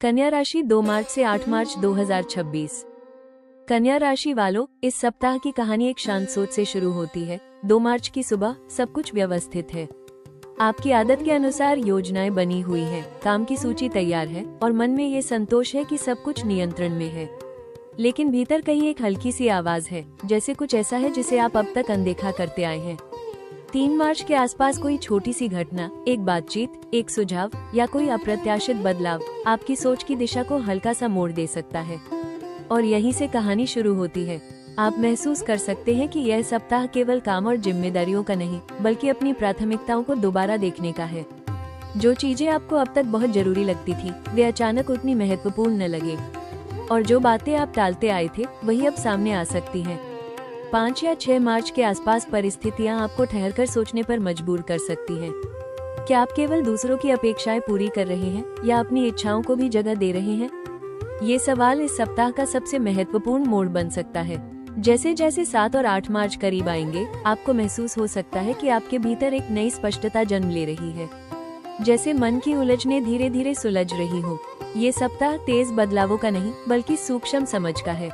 कन्या राशि 2 मार्च से 8 मार्च 2026। कन्या राशि वालों, इस सप्ताह की कहानी एक शांत सोच से शुरू होती है। 2 मार्च की सुबह सब कुछ व्यवस्थित है। आपकी आदत के अनुसार योजनाएं बनी हुई हैं, काम की सूची तैयार है और मन में ये संतोष है कि सब कुछ नियंत्रण में है। लेकिन भीतर कहीं एक हल्की सी आवाज है, जैसे कुछ ऐसा है जिसे आप अब तक अनदेखा करते आए हैं। 3 मार्च के आसपास कोई छोटी सी घटना, एक बातचीत, एक सुझाव या कोई अप्रत्याशित बदलाव आपकी सोच की दिशा को हल्का सा मोड़ दे सकता है। और यहीं से कहानी शुरू होती है। आप महसूस कर सकते हैं कि यह सप्ताह केवल काम और जिम्मेदारियों का नहीं, बल्कि अपनी प्राथमिकताओं को दोबारा देखने का है। जो चीजें आपको अब तक बहुत जरूरी लगती थी, वे अचानक उतनी महत्वपूर्ण न लगे, और जो बातें आप टालते आए थे वही अब सामने आ सकती हैं। 5 या 6 मार्च के आसपास परिस्थितियां आपको ठहरकर सोचने पर मजबूर कर सकती हैं। क्या आप केवल दूसरों की अपेक्षाएं पूरी कर रहे हैं या अपनी इच्छाओं को भी जगह दे रहे हैं? ये सवाल इस सप्ताह का सबसे महत्वपूर्ण मोड़ बन सकता है। जैसे जैसे 7 और 8 मार्च करीब आएंगे, आपको महसूस हो सकता है कि आपके भीतर एक नई स्पष्टता जन्म ले रही है, जैसे मन की उलझनें धीरे धीरे सुलझ रही हो। ये सप्ताह तेज बदलावों का नहीं, बल्कि सूक्ष्म समझ का है।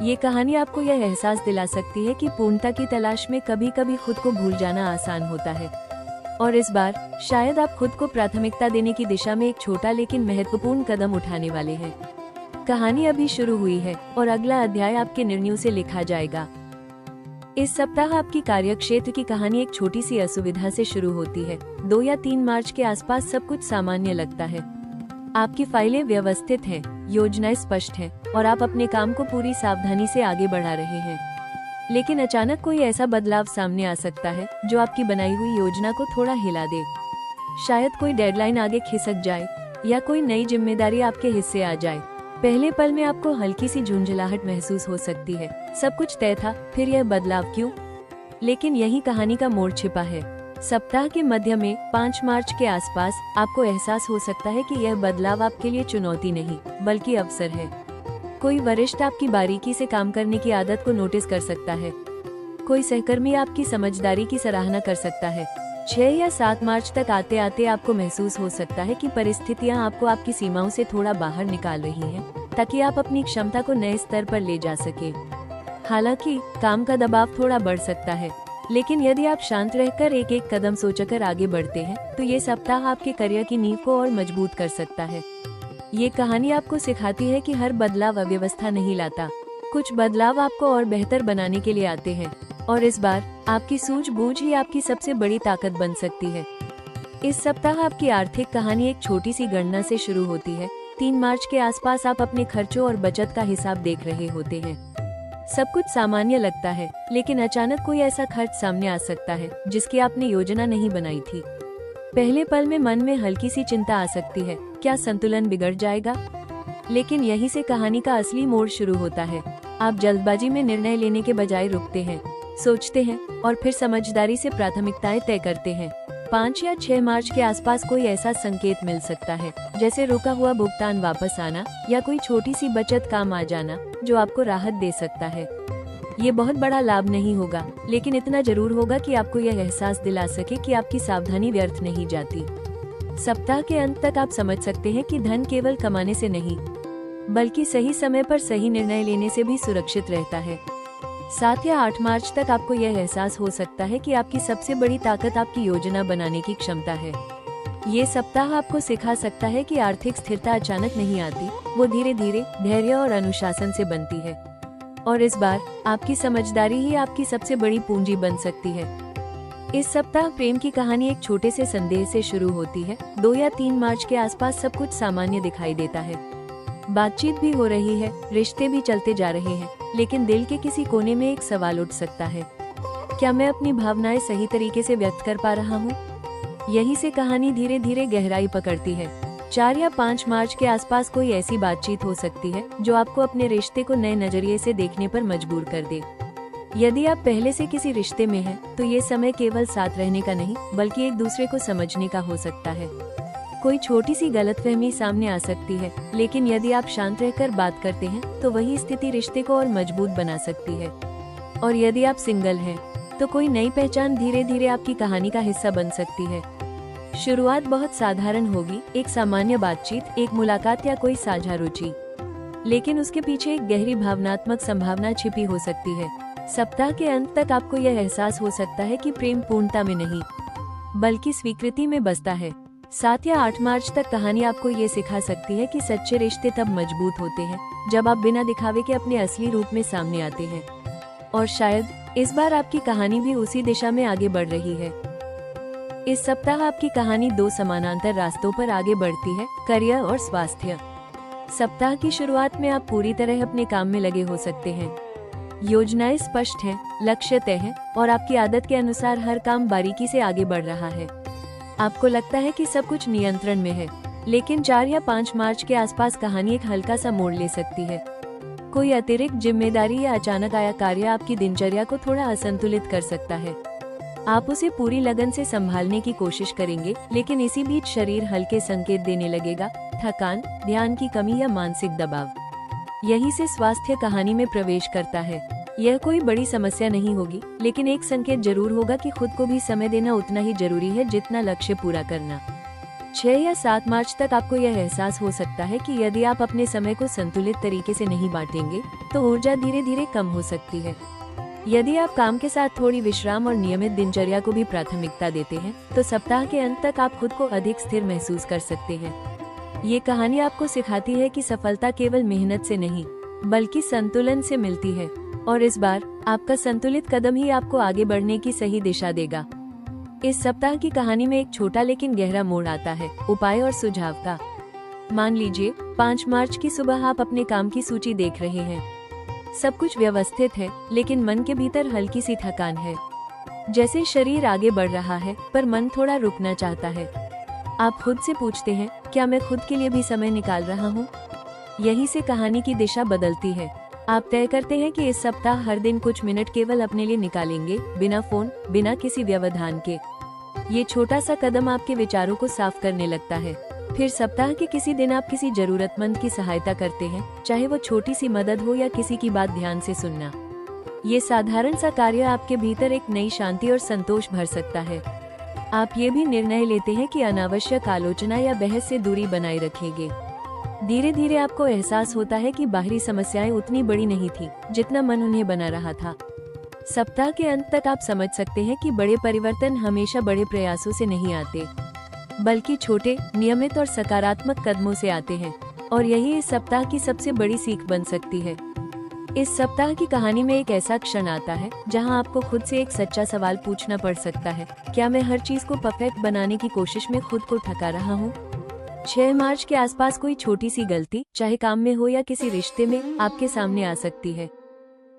ये कहानी आपको यह एहसास दिला सकती है कि पूर्णता की तलाश में कभी कभी खुद को भूल जाना आसान होता है, और इस बार शायद आप खुद को प्राथमिकता देने की दिशा में एक छोटा लेकिन महत्वपूर्ण कदम उठाने वाले हैं। कहानी अभी शुरू हुई है और अगला अध्याय आपके निर्णयों से लिखा जाएगा। इस सप्ताह आपकी कार्यक्षेत्र की कहानी एक छोटी सी असुविधा से शुरू होती है। 2 या 3 मार्च के आसपास सब कुछ सामान्य लगता है। आपकी फाइलें व्यवस्थित हैं, योजनाएं स्पष्ट हैं और आप अपने काम को पूरी सावधानी से आगे बढ़ा रहे हैं। लेकिन अचानक कोई ऐसा बदलाव सामने आ सकता है जो आपकी बनाई हुई योजना को थोड़ा हिला दे। शायद कोई डेडलाइन आगे खिसक जाए या कोई नई जिम्मेदारी आपके हिस्से आ जाए। पहले पल में आपको हल्की सी झुंझलाहट महसूस हो सकती है। सब कुछ तय था, फिर यह बदलाव क्यों? लेकिन यही कहानी का मोड़ छिपा है। सप्ताह के मध्य में 5 मार्च के आसपास आपको एहसास हो सकता है कि यह बदलाव आपके लिए चुनौती नहीं, बल्कि अवसर है। कोई वरिष्ठ आपकी बारीकी से काम करने की आदत को नोटिस कर सकता है। कोई सहकर्मी आपकी समझदारी की सराहना कर सकता है। 6 या 7 मार्च तक आते आते आपको महसूस हो सकता है कि परिस्थितियां आपको आपकी सीमाओं से थोड़ा बाहर निकाल रही हैं, ताकि आप अपनी क्षमता को नए स्तर पर ले जा सके। हालांकि काम का दबाव थोड़ा बढ़ सकता है, लेकिन यदि आप शांत रहकर एक एक कदम सोचकर आगे बढ़ते हैं, तो ये सप्ताह आपके करियर की नींव को और मजबूत कर सकता है। ये कहानी आपको सिखाती है कि हर बदलाव अव्यवस्था नहीं लाता। कुछ बदलाव आपको और बेहतर बनाने के लिए आते हैं, और इस बार आपकी सूझबूझ ही आपकी सबसे बड़ी ताकत बन सकती है। इस सप्ताह आपकी आर्थिक कहानी एक छोटी सी गणना से शुरू होती है। 3 मार्च के आसपास आप अपने खर्चों और बचत का हिसाब देख रहे होते हैं। सब कुछ सामान्य लगता है, लेकिन अचानक कोई ऐसा खर्च सामने आ सकता है जिसकी आपने योजना नहीं बनाई थी। पहले पल में मन में हल्की सी चिंता आ सकती है, क्या संतुलन बिगड़ जाएगा? लेकिन यहीं से कहानी का असली मोड़ शुरू होता है। आप जल्दबाजी में निर्णय लेने के बजाय रुकते हैं, सोचते हैं और फिर समझदारी से प्राथमिकताएं तय करते हैं। 5 या 6 मार्च के आसपास कोई ऐसा संकेत मिल सकता है, जैसे रुका हुआ भुगतान वापस आना या कोई छोटी सी बचत काम आ जाना, जो आपको राहत दे सकता है। ये बहुत बड़ा लाभ नहीं होगा, लेकिन इतना जरूर होगा कि आपको यह एहसास दिला सके कि आपकी सावधानी व्यर्थ नहीं जाती। सप्ताह के अंत तक आप समझ सकते हैं कि धन केवल कमाने से नहीं, बल्कि सही समय पर सही निर्णय लेने से भी सुरक्षित रहता है। 7 या 8 मार्च तक आपको यह एहसास हो सकता है कि आपकी सबसे बड़ी ताकत आपकी योजना बनाने की क्षमता है। ये सप्ताह आपको सिखा सकता है कि आर्थिक स्थिरता अचानक नहीं आती, वो धीरे धीरे धैर्य और अनुशासन से बनती है। और इस बार आपकी समझदारी ही आपकी सबसे बड़ी पूंजी बन सकती है। इस सप्ताह प्रेम की कहानी एक छोटे से संदेह से शुरू होती है। 2 या 3 मार्च के आसपास सब कुछ सामान्य दिखाई देता है। बातचीत भी हो रही है, रिश्ते भी चलते जा रहे हैं, लेकिन दिल के किसी कोने में एक सवाल उठ सकता है, क्या मैं अपनी भावनाएं सही तरीके से व्यक्त कर पा रहा हूँ? यहीं से कहानी धीरे धीरे गहराई पकड़ती है। 4 या 5 मार्च के आसपास कोई ऐसी बातचीत हो सकती है जो आपको अपने रिश्ते को नए नजरिए से देखने पर मजबूर कर दे। यदि आप पहले से किसी रिश्ते में हैं, तो ये समय केवल साथ रहने का नहीं, बल्कि एक दूसरे को समझने का हो सकता है। कोई छोटी सी गलतफहमी सामने आ सकती है, लेकिन यदि आप शांत रहकर बात करते हैं, तो वही स्थिति रिश्ते को और मजबूत बना सकती है। और यदि आप सिंगल हैं, तो कोई नई पहचान धीरे धीरे आपकी कहानी का हिस्सा बन सकती है। शुरुआत बहुत साधारण होगी, एक सामान्य बातचीत, एक मुलाकात या कोई साझा रुचि। लेकिन उसके पीछे एक गहरी भावनात्मक संभावना छिपी हो सकती है। सप्ताह के अंत तक आपको यह एहसास हो सकता है कि प्रेम पूर्णता में नहीं, बल्कि स्वीकृति में बसता है। 7 या 8 मार्च तक कहानी आपको ये सिखा सकती है कि सच्चे रिश्ते तब मजबूत होते हैं जब आप बिना दिखावे के अपने असली रूप में सामने आते हैं। और शायद इस बार आपकी कहानी भी उसी दिशा में आगे बढ़ रही है। इस सप्ताह आपकी कहानी 2 समानांतर रास्तों पर आगे बढ़ती है, करियर और स्वास्थ्य। सप्ताह की शुरुआत में आप पूरी तरह अपने काम में लगे हो सकते हैं। योजनाएं स्पष्ट हैं, लक्ष्य तय है और आपकी आदत के अनुसार हर काम बारीकी से आगे बढ़ रहा है। आपको लगता है कि सब कुछ नियंत्रण में है, लेकिन 4 या 5 मार्च के आसपास कहानी एक हल्का सा मोड़ ले सकती है। कोई अतिरिक्त जिम्मेदारी या अचानक आया कार्य आपकी दिनचर्या को थोड़ा असंतुलित कर सकता है। आप उसे पूरी लगन से संभालने की कोशिश करेंगे, लेकिन इसी बीच शरीर हल्के संकेत देने लगेगा, थकान, ध्यान की कमी या मानसिक दबाव। यहीं से स्वास्थ्य कहानी में प्रवेश करता है। यह कोई बड़ी समस्या नहीं होगी, लेकिन एक संकेत जरूर होगा कि खुद को भी समय देना उतना ही जरूरी है जितना लक्ष्य पूरा करना। 6 या 7 मार्च तक आपको यह एहसास हो सकता है कि यदि आप अपने समय को संतुलित तरीके से नहीं बांटेंगे, तो ऊर्जा धीरे धीरे कम हो सकती है। यदि आप काम के साथ थोड़ी विश्राम और नियमित दिनचर्या को भी प्राथमिकता देते हैं, तो सप्ताह के अंत तक आप खुद को अधिक स्थिर महसूस कर सकते हैं। ये कहानी आपको सिखाती है कि सफलता केवल मेहनत से नहीं, बल्कि संतुलन से मिलती है, और इस बार आपका संतुलित कदम ही आपको आगे बढ़ने की सही दिशा देगा। इस सप्ताह की कहानी में एक छोटा लेकिन गहरा मोड़ आता है, उपाय और सुझाव का। मान लीजिए 5 मार्च की सुबह आप अपने काम की सूची देख रहे हैं। सब कुछ व्यवस्थित है, लेकिन मन के भीतर हल्की सी थकान है। जैसे शरीर आगे बढ़ रहा है, पर मन थोड़ा रुकना चाहता है। आप खुद से पूछते हैं, क्या मैं खुद के लिए भी समय निकाल रहा हूँ? यहीं से कहानी की दिशा बदलती है। आप तय करते हैं कि इस सप्ताह हर दिन कुछ मिनट केवल अपने लिए निकालेंगे, बिना फोन, बिना किसी व्यवधान के। ये छोटा सा कदम आपके विचारों को साफ करने लगता है। फिर सप्ताह के किसी दिन आप किसी जरूरतमंद की सहायता करते हैं, चाहे वो छोटी सी मदद हो या किसी की बात ध्यान से सुनना। ये साधारण सा कार्य आपके भीतर एक नई शांति और संतोष भर सकता है। आप ये भी निर्णय लेते हैं कि अनावश्यक आलोचना या बहस से दूरी बनाए रखेंगे। धीरे धीरे आपको एहसास होता है कि बाहरी समस्याएं उतनी बड़ी नहीं थी जितना मन उन्हें बना रहा था। सप्ताह के अंत तक आप समझ सकते हैं कि बड़े परिवर्तन हमेशा बड़े प्रयासों से नहीं आते, बल्कि छोटे, नियमित और सकारात्मक कदमों से आते हैं, और यही इस सप्ताह की सबसे बड़ी सीख बन सकती है। इस सप्ताह की कहानी में एक ऐसा क्षण आता है जहां आपको खुद से एक सच्चा सवाल पूछना पड़ सकता है, क्या मैं हर चीज को परफेक्ट बनाने की कोशिश में खुद को थका रहा हूँ? 6 मार्च के आसपास कोई छोटी सी गलती, चाहे काम में हो या किसी रिश्ते में, आपके सामने आ सकती है।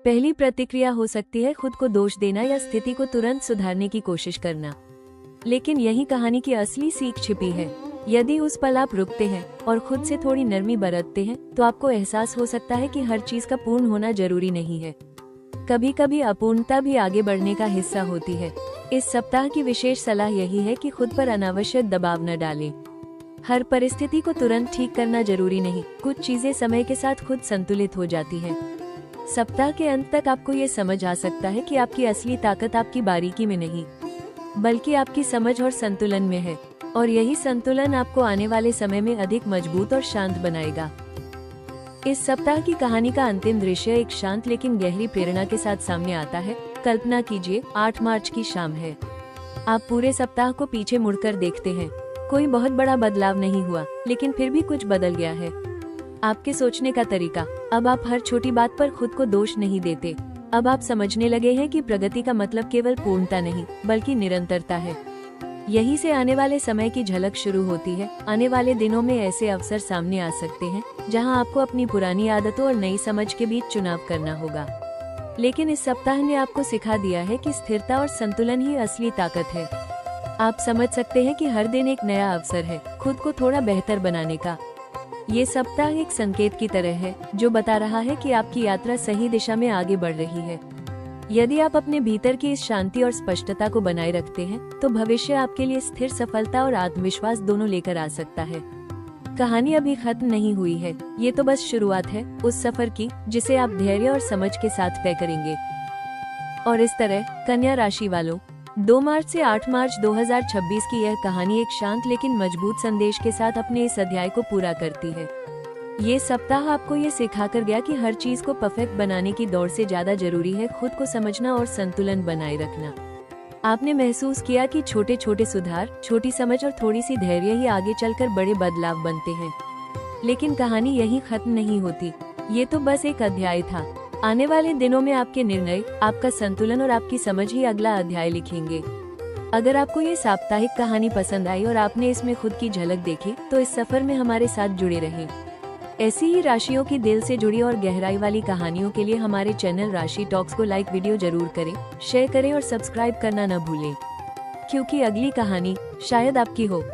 पहली प्रतिक्रिया हो सकती है खुद को दोष देना या स्थिति को तुरंत सुधारने की कोशिश करना। लेकिन यही कहानी की असली सीख छिपी है। यदि उस पल आप रुकते हैं और खुद से थोड़ी नरमी बरतते हैं, तो आपको एहसास हो सकता है कि हर चीज का पूर्ण होना जरूरी नहीं है। कभी कभी अपूर्णता भी आगे बढ़ने का हिस्सा होती है। इस सप्ताह की विशेष सलाह यही है कि खुद पर अनावश्यक दबाव न डालें। हर परिस्थिति को तुरंत ठीक करना जरूरी नहीं, कुछ चीजें समय के साथ खुद संतुलित हो जाती हैं। सप्ताह के अंत तक आपको ये समझ आ सकता है कि आपकी असली ताकत आपकी बारीकी में नहीं, बल्कि आपकी समझ और संतुलन में है, और यही संतुलन आपको आने वाले समय में अधिक मजबूत और शांत बनाएगा। इस सप्ताह की कहानी का अंतिम दृश्य एक शांत लेकिन गहरी प्रेरणा के साथ सामने आता है। कल्पना कीजिए 8 मार्च की शाम है। आप पूरे सप्ताह को पीछे मुड़कर देखते हैं। कोई बहुत बड़ा बदलाव नहीं हुआ, लेकिन फिर भी कुछ बदल गया है। आपके सोचने का तरीका। अब आप हर छोटी बात पर खुद को दोष नहीं देते। अब आप समझने लगे हैं कि प्रगति का मतलब केवल पूर्णता नहीं, बल्कि निरंतरता है। यहीं से आने वाले समय की झलक शुरू होती है। आने वाले दिनों में ऐसे अवसर सामने आ सकते हैं जहां आपको अपनी पुरानी आदतों और नई समझ के बीच चुनाव करना होगा। लेकिन इस सप्ताह ने आपको सिखा दिया है कि स्थिरता और संतुलन ही असली ताकत है। आप समझ सकते हैं कि हर दिन एक नया अवसर है खुद को थोड़ा बेहतर बनाने का। ये सप्ताह एक संकेत की तरह है जो बता रहा है कि आपकी यात्रा सही दिशा में आगे बढ़ रही है। यदि आप अपने भीतर की इस शांति और स्पष्टता को बनाए रखते हैं, तो भविष्य आपके लिए स्थिर सफलता और आत्मविश्वास दोनों लेकर आ सकता है। कहानी अभी खत्म नहीं हुई है, ये तो बस शुरुआत है उस सफर की जिसे आप धैर्य और समझ के साथ तय करेंगे। और इस तरह कन्या राशि वालों, 2 मार्च से 8 मार्च 2026 की यह कहानी एक शांत लेकिन मजबूत संदेश के साथ अपने इस अध्याय को पूरा करती है। ये सप्ताह आपको ये सिखाकर गया कि हर चीज को परफेक्ट बनाने की दौड़ से ज्यादा जरूरी है खुद को समझना और संतुलन बनाए रखना। आपने महसूस किया कि छोटे छोटे सुधार, छोटी समझ और थोड़ी सी धैर्य ही आगे चलकर बड़े बदलाव बनते हैं। लेकिन कहानी यहीं खत्म नहीं होती। ये तो बस एक अध्याय था। आने वाले दिनों में आपके निर्णय, आपका संतुलन और आपकी समझ ही अगला अध्याय लिखेंगे। अगर आपको ये साप्ताहिक कहानी पसंद आई और आपने इसमें खुद की झलक देखी, तो इस सफर में हमारे साथ जुड़े रहें। ऐसी ही राशियों की दिल से जुड़ी और गहराई वाली कहानियों के लिए हमारे चैनल राशि टॉक्स को लाइक, वीडियो जरूर करें, शेयर करें और सब्सक्राइब करना न भूलें, क्योंकि अगली कहानी शायद आपकी हो।